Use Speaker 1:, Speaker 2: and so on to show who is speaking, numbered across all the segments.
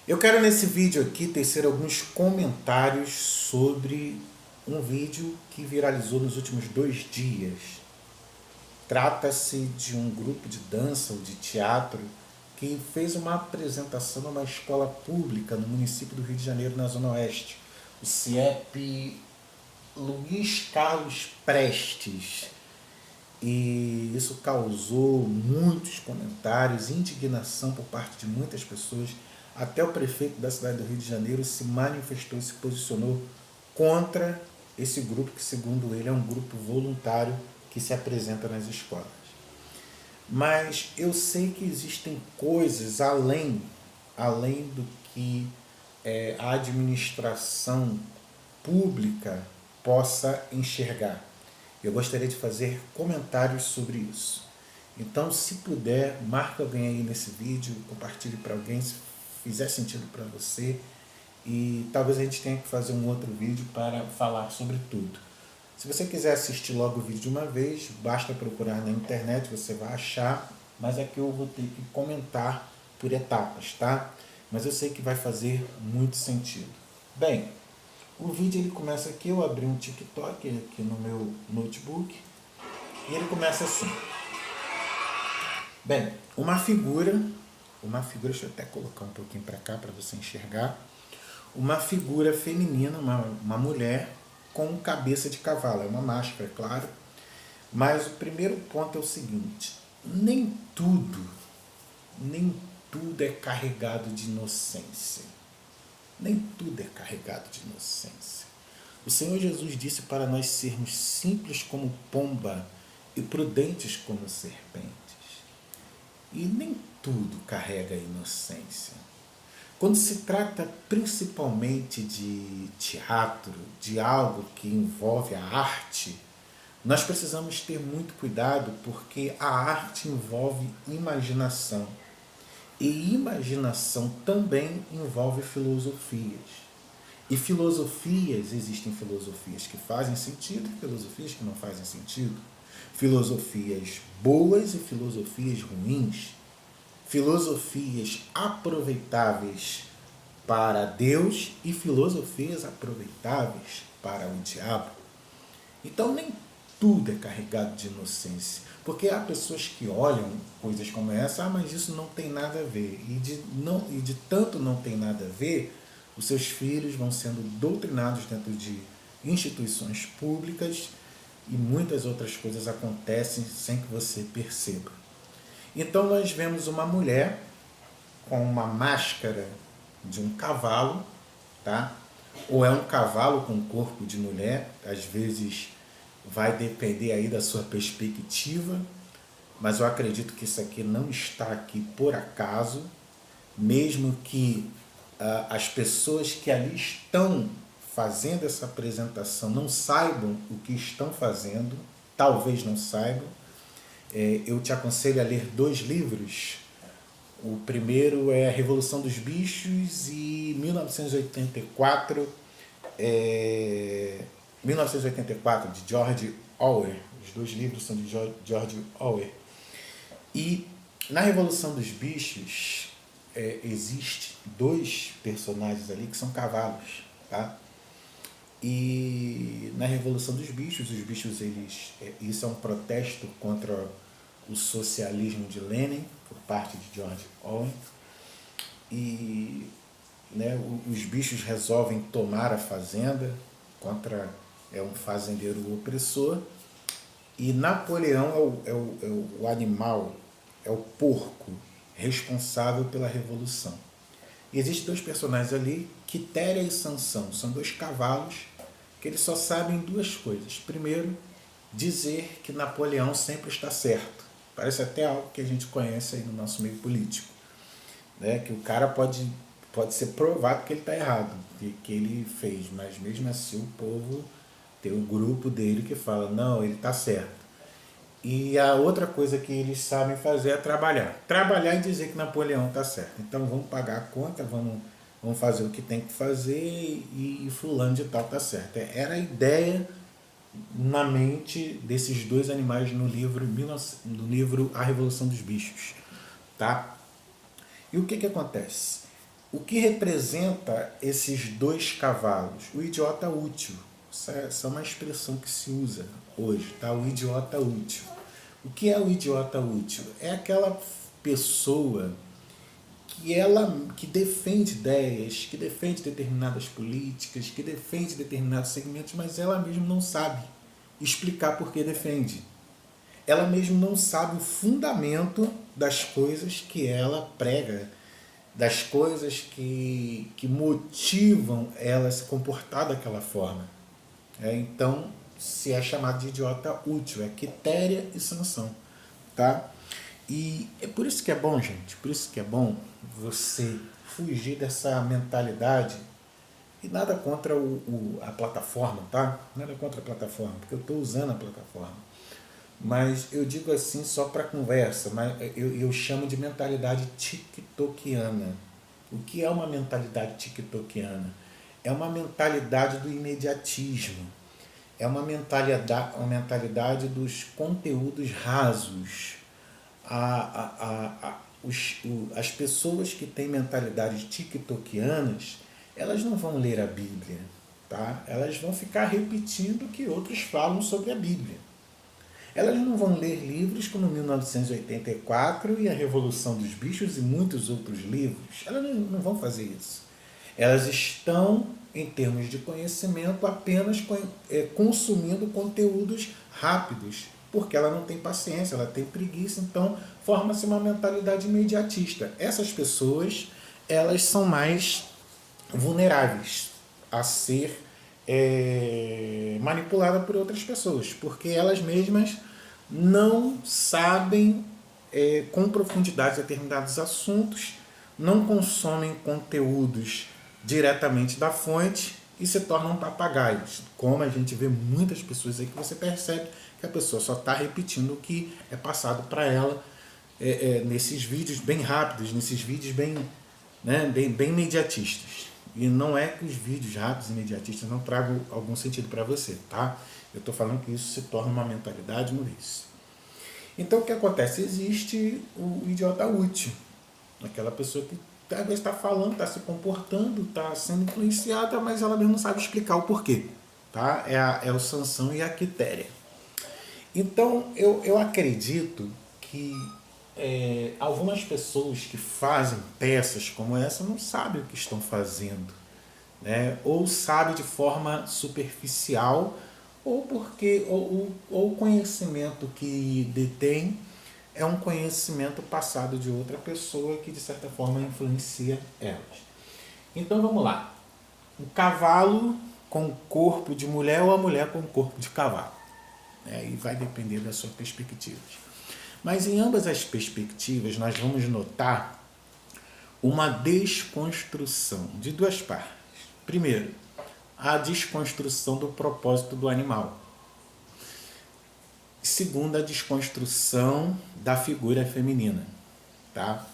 Speaker 1: Eu quero nesse vídeo aqui tecer alguns comentários sobre um vídeo que viralizou nos últimos 2 dias. Trata-se de um grupo de dança ou de teatro que fez uma apresentação numa escola pública no município do Rio de Janeiro, na Zona Oeste. O CIEP Luiz Carlos Prestes. E isso causou muitos comentários, indignação por parte de muitas pessoas. Até o prefeito da cidade do Rio de Janeiro se manifestou e se posicionou contra esse grupo, que segundo ele é um grupo voluntário que se apresenta nas escolas. Mas eu sei que existem coisas além do que a administração pública possa enxergar. Eu gostaria de fazer comentários sobre isso. Então, se puder, marque alguém aí nesse vídeo, compartilhe para alguém se fizer sentido para você. E talvez a gente tenha que fazer um outro vídeo para falar sobre tudo. Se você quiser assistir logo o vídeo de uma vez, basta procurar na internet, você vai achar. Mas aqui eu vou ter que comentar por etapas, tá? Mas eu sei que vai fazer muito sentido. Bem, o vídeo ele começa aqui, eu abri um TikTok aqui no meu notebook e ele começa assim. Bem, deixa eu até colocar um pouquinho para cá para você enxergar. Uma figura feminina, uma mulher com cabeça de cavalo, é uma máscara, claro. Mas o primeiro ponto é o seguinte, nem tudo é carregado de inocência. Nem tudo é carregado de inocência. O Senhor Jesus disse para nós sermos simples como pomba e prudentes como serpentes. E nem tudo carrega inocência. Quando se trata principalmente de teatro, de algo que envolve a arte, nós precisamos ter muito cuidado porque a arte envolve imaginação. E imaginação também envolve filosofias. E filosofias, existem filosofias que fazem sentido e filosofias que não fazem sentido. Filosofias boas e filosofias ruins. Filosofias aproveitáveis para Deus e filosofias aproveitáveis para o diabo. Então nem tudo é carregado de inocência. Porque há pessoas que olham coisas como essa, mas isso não tem nada a ver. E de tanto não tem nada a ver, os seus filhos vão sendo doutrinados dentro de instituições públicas e muitas outras coisas acontecem sem que você perceba. Então nós vemos uma mulher com uma máscara de um cavalo, tá? Ou é um cavalo com corpo de mulher, às vezes vai depender aí da sua perspectiva, mas eu acredito que isso aqui não está aqui por acaso, mesmo que as pessoas que ali estão fazendo essa apresentação não saibam o que estão fazendo, talvez não saibam. Eu te aconselho a ler 2 livros. O primeiro é A Revolução dos Bichos e 1984, de George Orwell. Os 2 livros são de George Orwell. E na Revolução dos Bichos existe 2 personagens ali que são cavalos, tá? E na Revolução dos Bichos, os bichos, isso é um protesto contra o socialismo de Lenin, por parte de George Orwell. E né, os bichos resolvem tomar a fazenda contra um fazendeiro opressor. E Napoleão é o animal, é o porco responsável pela revolução. E existem 2 personagens ali, Quitéria e Sansão. São 2 cavalos que eles só sabem 2 coisas. Primeiro, dizer que Napoleão sempre está certo. Parece até algo que a gente conhece aí no nosso meio político. Né? Que o cara pode ser provado que ele está errado, que ele fez, mas mesmo assim o povo tem um grupo dele que fala, não, ele está certo. E a outra coisa que eles sabem fazer é trabalhar. Trabalhar e dizer que Napoleão está certo. Então vamos pagar a conta, vamos fazer o que tem que fazer e fulano de tal está certo. Era a ideia na mente desses 2 animais no livro A Revolução dos Bichos. Tá? E o que acontece? O que representa esses dois cavalos? O idiota útil. Essa é uma expressão que se usa hoje, tá? O idiota útil. O que é o idiota útil? É aquela pessoa que defende ideias, que defende determinadas políticas, que defende determinados segmentos, mas ela mesma não sabe explicar por que defende. Ela mesma não sabe o fundamento das coisas que ela prega, das coisas que motivam ela a se comportar daquela forma. Então, se é chamado de idiota útil, é quitéria e sanção. Tá? E é por isso que é bom, gente, por isso que é bom você fugir dessa mentalidade. E nada contra a plataforma, tá? Nada contra a plataforma, porque eu estou usando a plataforma. Mas eu digo assim só para conversa, mas eu chamo de mentalidade tiktokiana. O que é uma mentalidade tiktokiana? É uma mentalidade do imediatismo. É uma mentalidade dos conteúdos rasos. As pessoas que têm mentalidades tiktokianas, elas não vão ler a Bíblia, tá? Elas vão ficar repetindo o que outros falam sobre a Bíblia. Elas não vão ler livros como 1984 e a Revolução dos Bichos e muitos outros livros. Elas não vão fazer isso. Elas estão, em termos de conhecimento, apenas consumindo conteúdos rápidos, porque ela não tem paciência, ela tem preguiça, então forma-se uma mentalidade imediatista. Essas pessoas, elas são mais vulneráveis a ser manipulada por outras pessoas, porque elas mesmas não sabem com profundidade determinados assuntos, não consomem conteúdos diretamente da fonte e se tornam papagaios. Como a gente vê muitas pessoas aí que você percebe que a pessoa só está repetindo o que é passado para ela nesses vídeos bem rápidos, nesses vídeos bem imediatistas. E não é que os vídeos rápidos e imediatistas não tragam algum sentido para você, tá? Eu estou falando que isso se torna uma mentalidade no vício. Então, o que acontece? Existe o idiota útil. Aquela pessoa que talvez está falando, está se comportando, está sendo influenciada, mas ela mesmo não sabe explicar o porquê. Tá? É o Sansão e a Quitéria. Então, eu acredito que algumas pessoas que fazem peças como essa não sabem o que estão fazendo, né? Ou sabem de forma superficial, ou porque o conhecimento que detém é um conhecimento passado de outra pessoa que de certa forma influencia elas. Então vamos lá. O cavalo com o corpo de mulher ou a mulher com o corpo de cavalo. E vai depender da sua perspectiva. Mas em ambas as perspectivas nós vamos notar uma desconstrução de duas partes. Primeiro, a desconstrução do propósito do animal. Segundo, a desconstrução da figura feminina. Tá?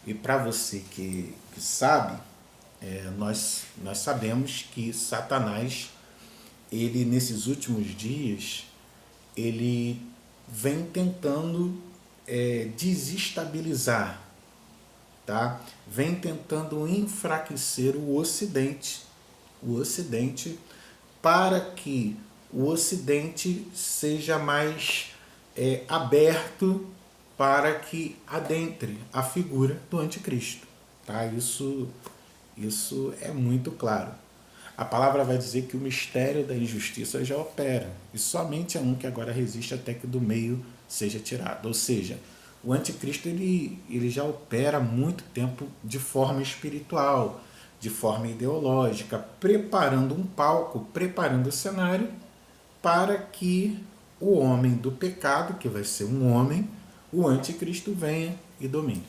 Speaker 1: E para você que sabe, nós sabemos que Satanás, ele nesses últimos dias, ele vem tentando desestabilizar, tá? Vem tentando enfraquecer o Ocidente para que o Ocidente seja mais aberto para que adentre a figura do anticristo. Tá? Isso é muito claro. A palavra vai dizer que o mistério da injustiça já opera, e somente é um que agora resiste até que do meio seja tirado. Ou seja, o anticristo ele já opera há muito tempo de forma espiritual, de forma ideológica, preparando um palco, preparando o cenário para que o homem do pecado, que vai ser um homem, o anticristo venha e domine.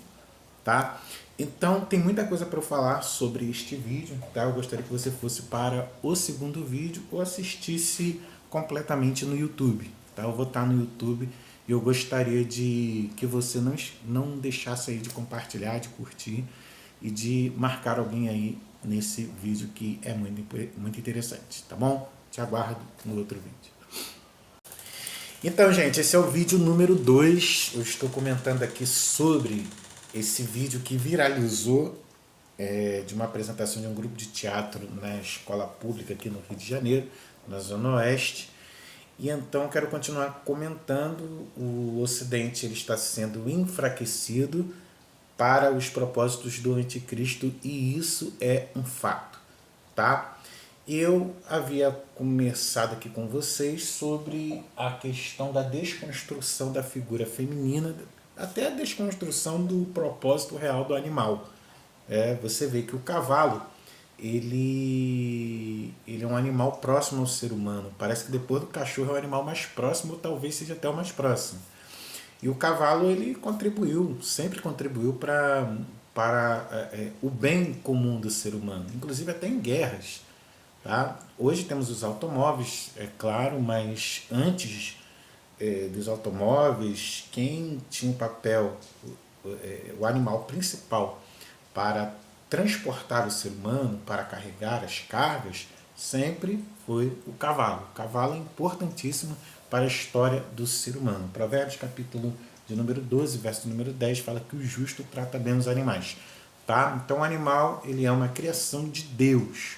Speaker 1: Tá? Então tem muita coisa para eu falar sobre este vídeo, tá? Eu gostaria que você fosse para o segundo vídeo ou assistisse completamente no YouTube, tá? Eu vou estar no YouTube e eu gostaria de que você não deixasse aí de compartilhar, de curtir e de marcar alguém aí nesse vídeo que é muito interessante, tá bom? Te aguardo no outro vídeo. Então, gente, esse é o vídeo número 2. Eu estou comentando aqui sobre esse vídeo que viralizou de uma apresentação de um grupo de teatro na escola pública aqui no Rio de Janeiro, na Zona Oeste. E então quero continuar comentando. O Ocidente ele está sendo enfraquecido para os propósitos do anticristo, e isso é um fato, tá? Eu havia começado aqui com vocês sobre a questão da desconstrução da figura feminina, até a desconstrução do propósito real do animal. Você vê que o cavalo ele é um animal próximo ao ser humano. Parece que depois do cachorro é o animal mais próximo, ou talvez seja até o mais próximo. E o cavalo ele contribuiu, sempre contribuiu para o bem comum do ser humano, inclusive até em guerras. Tá? Hoje temos os automóveis, é claro, mas antes dos automóveis, quem tinha o papel, o animal principal para transportar o ser humano, para carregar as cargas, sempre foi o cavalo. O cavalo é importantíssimo para a história do ser humano. Provérbios capítulo de número 12, verso número 10, fala que o justo trata bem os animais. Tá? Então o animal ele é uma criação de Deus.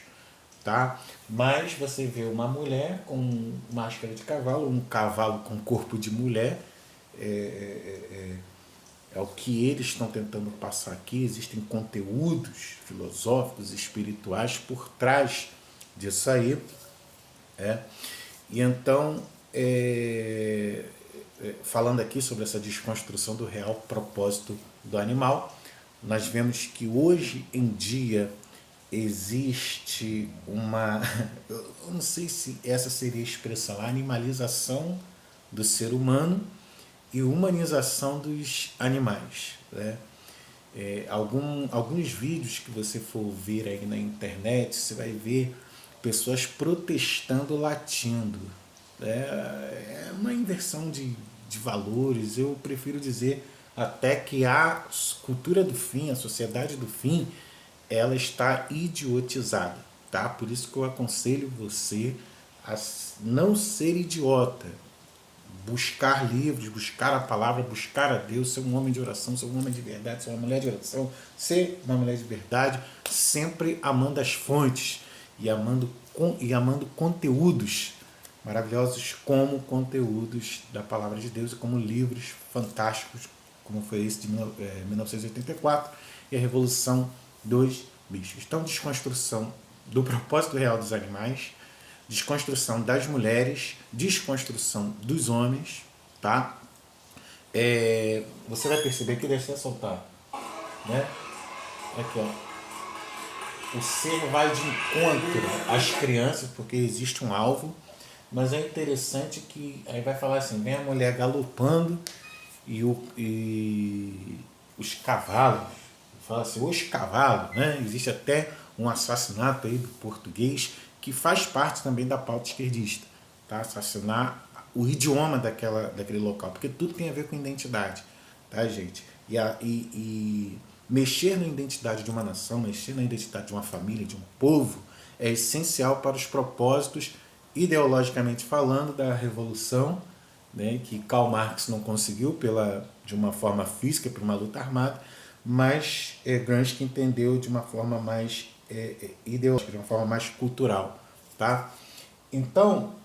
Speaker 1: Tá? Mas você vê uma mulher com máscara de cavalo, um cavalo com corpo de mulher, é o que eles estão tentando passar aqui. Existem conteúdos filosóficos, espirituais por trás disso aí. E então, falando aqui sobre essa desconstrução do real propósito do animal, nós vemos que hoje em dia existe uma, eu não sei se essa seria a expressão, a animalização do ser humano e humanização dos animais. Né? Alguns vídeos que você for ver aí na internet, você vai ver pessoas protestando latindo. É uma inversão de valores. Eu prefiro dizer até que a cultura do fim, a sociedade do fim, ela está idiotizada. Tá? Por isso que eu aconselho você a não ser idiota. Buscar livros, buscar a palavra, buscar a Deus, ser um homem de oração, ser um homem de verdade, ser uma mulher de oração, ser uma mulher de verdade, sempre amando as fontes e amando conteúdos maravilhosos como conteúdos da palavra de Deus e como livros fantásticos, como foi esse de 1984 e a Revolução dos Bichos. Então, desconstrução do propósito real dos animais, desconstrução das mulheres, desconstrução dos homens, tá? Você vai perceber que deixa eu soltar, né? Aqui, ó. O ser vai de encontro às crianças, porque existe um alvo, mas é interessante que aí vai falar assim, vem a mulher galopando e os cavalos, fala assim, os cavalos, né? Existe até um assassinato aí do português que faz parte também da pauta esquerdista, tá? Assassinar o idioma daquele local, porque tudo tem a ver com identidade, tá, gente? E mexer na identidade de uma nação, mexer na identidade de uma família, de um povo, é essencial para os propósitos, ideologicamente falando, da revolução, né, que Karl Marx não conseguiu de uma forma física, por uma luta armada, mas Gramsci entendeu de uma forma mais ideológica, de uma forma mais cultural. Tá? Então,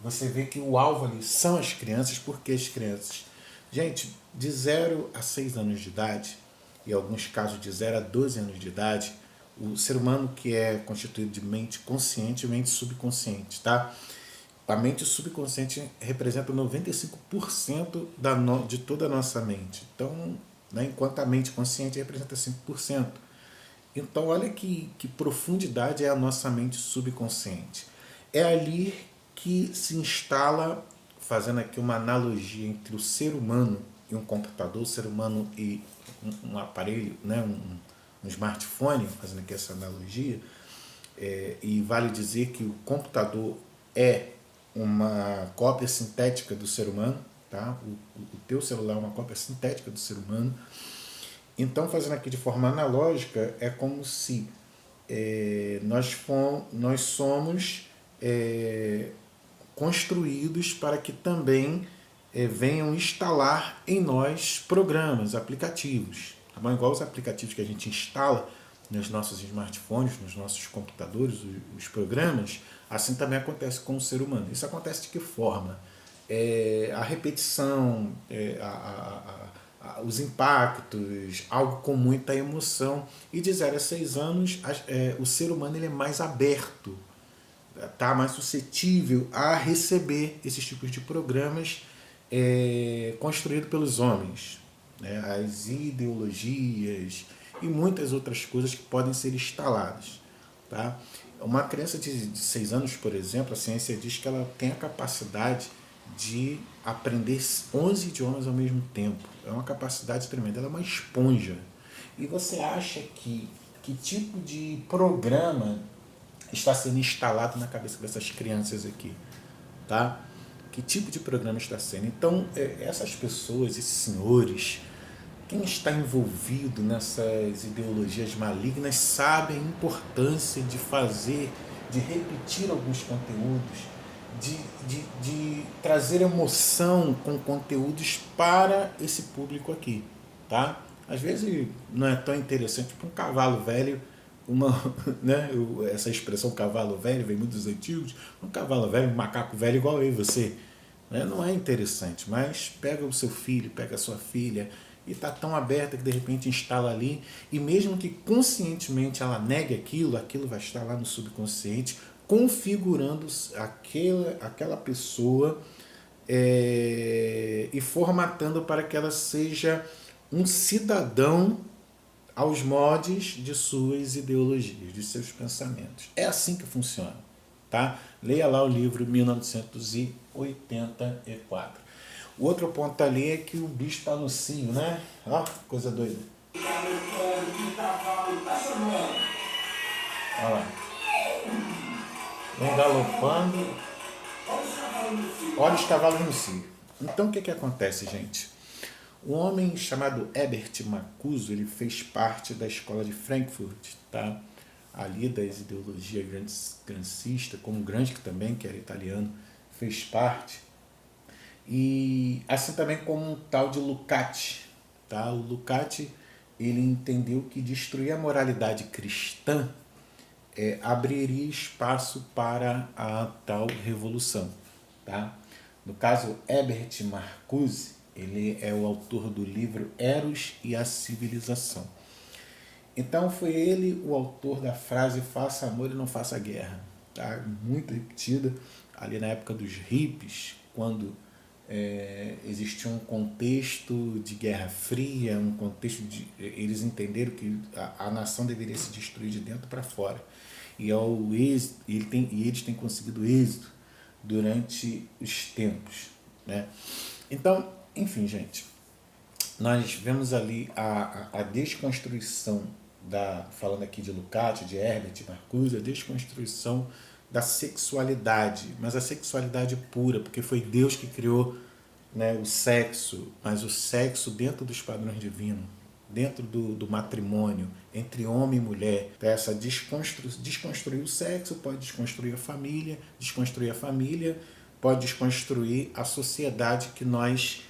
Speaker 1: você vê que o alvo ali são as crianças. Porque as crianças? Gente, de 0 a 6 anos de idade, e em alguns casos de 0 a 12 anos de idade, o ser humano que é constituído de mente consciente e mente subconsciente, tá? A mente subconsciente representa 95% de toda a nossa mente. Então, né, enquanto a mente consciente representa 5%. Então, olha que profundidade é a nossa mente subconsciente. É ali que se instala, fazendo aqui uma analogia entre o ser humano e um computador, o ser humano e um aparelho, né, um smartphone, fazendo aqui essa analogia, e vale dizer que o computador é uma cópia sintética do ser humano, tá? O teu celular é uma cópia sintética do ser humano. Então, fazendo aqui de forma analógica, é como se nós somos construídos para que também venham instalar em nós programas, aplicativos. tá bom? Igual os aplicativos que a gente instala nos nossos smartphones, nos nossos computadores, os programas, assim também acontece com o ser humano. Isso acontece de que forma? A repetição, os impactos, algo com muita emoção. E de 0 a 6 anos, o ser humano ele é mais aberto, tá mais suscetível a receber esses tipos de programas construídos pelos homens, né? As ideologias e muitas outras coisas que podem ser instaladas, tá? Uma criança de 6 anos, por exemplo, a ciência diz que ela tem a capacidade de aprender 11 idiomas ao mesmo tempo. É uma capacidade tremenda, ela é uma esponja. E você acha que tipo de programa está sendo instalado na cabeça dessas crianças aqui, tá? Que tipo de programa está sendo? Então, essas pessoas, esses senhores, quem está envolvido nessas ideologias malignas sabe a importância de fazer, de repetir alguns conteúdos, de trazer emoção com conteúdos para esse público aqui, tá? Às vezes não é tão interessante para um cavalo velho, né, essa expressão cavalo velho vem muito dos antigos, um cavalo velho, um macaco velho igual eu e você, né, não é interessante, mas pega o seu filho, pega a sua filha e está tão aberta que de repente instala ali, e mesmo que conscientemente ela negue aquilo vai estar lá no subconsciente, configurando aquela pessoa e formatando para que ela seja um cidadão aos moldes de suas ideologias, de seus pensamentos. É assim que funciona, tá? Leia lá o livro 1984. O outro ponto ali é que o bicho está no cio, né? Ó, coisa doida. Olha lá. Vem galopando. Olha os cavalos no cio. Então o que acontece, gente? Um homem chamado Herbert Marcuse, ele fez parte da escola de Frankfurt, tá? Ali das ideologias grancistas, como Gramsci também, que era italiano, fez parte. E assim também como um tal de Lukács, tá? O Lukács, ele entendeu que destruir a moralidade cristã abriria espaço para a tal revolução, tá? No caso, Herbert Marcuse, ele é o autor do livro Eros e a Civilização. Então foi ele o autor da frase faça amor e não faça guerra, tá? Muito repetida ali na época dos hippies, quando existia um contexto de guerra fria, um contexto de eles entenderam que a nação deveria se destruir de dentro para fora, e eles têm conseguido êxito durante os tempos, né? Então, enfim, gente, nós vemos ali a desconstrução falando aqui de Lukács, de Herbert Marcuse, a desconstrução da sexualidade, mas a sexualidade pura, porque foi Deus que criou, né, o sexo, mas o sexo dentro dos padrões divinos, dentro do matrimônio, entre homem e mulher. Essa desconstruir o sexo pode desconstruir a família pode desconstruir a sociedade que nós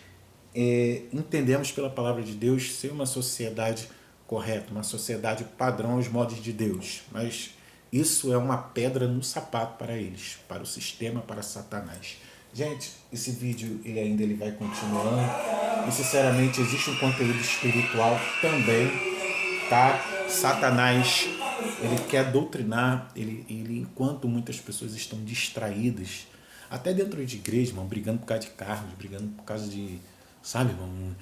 Speaker 1: entendemos pela palavra de Deus ser uma sociedade correta, uma sociedade padrão aos moldes de Deus. Mas isso é uma pedra no sapato para eles, para o sistema, para Satanás. Gente, esse vídeo ele vai continuando e sinceramente existe um conteúdo espiritual também, tá? Satanás, ele quer doutrinar, ele enquanto muitas pessoas estão distraídas, até dentro de igreja, irmão, brigando por causa de carros, brigando por causa de, sabe, irmão,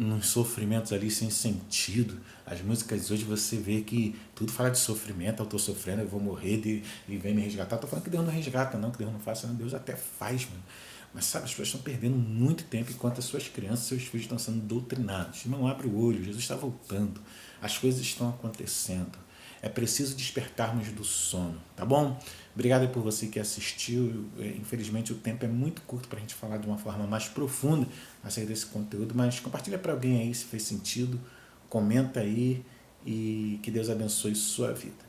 Speaker 1: uns sofrimentos ali sem sentido. As músicas hoje você vê que tudo fala de sofrimento, eu tô sofrendo, eu vou morrer e vem me resgatar. Tô falando que Deus não resgata, não, que Deus não faça, não, Deus até faz, mano. Mas sabe, as pessoas estão perdendo muito tempo enquanto as suas crianças, seus filhos estão sendo doutrinados. Irmão, abre o olho, Jesus está voltando, as coisas estão acontecendo. É preciso despertarmos do sono, tá bom? Obrigado por você que assistiu. Infelizmente o tempo é muito curto para a gente falar de uma forma mais profunda acerca desse conteúdo, mas compartilha para alguém aí se fez sentido, comenta aí e que Deus abençoe sua vida.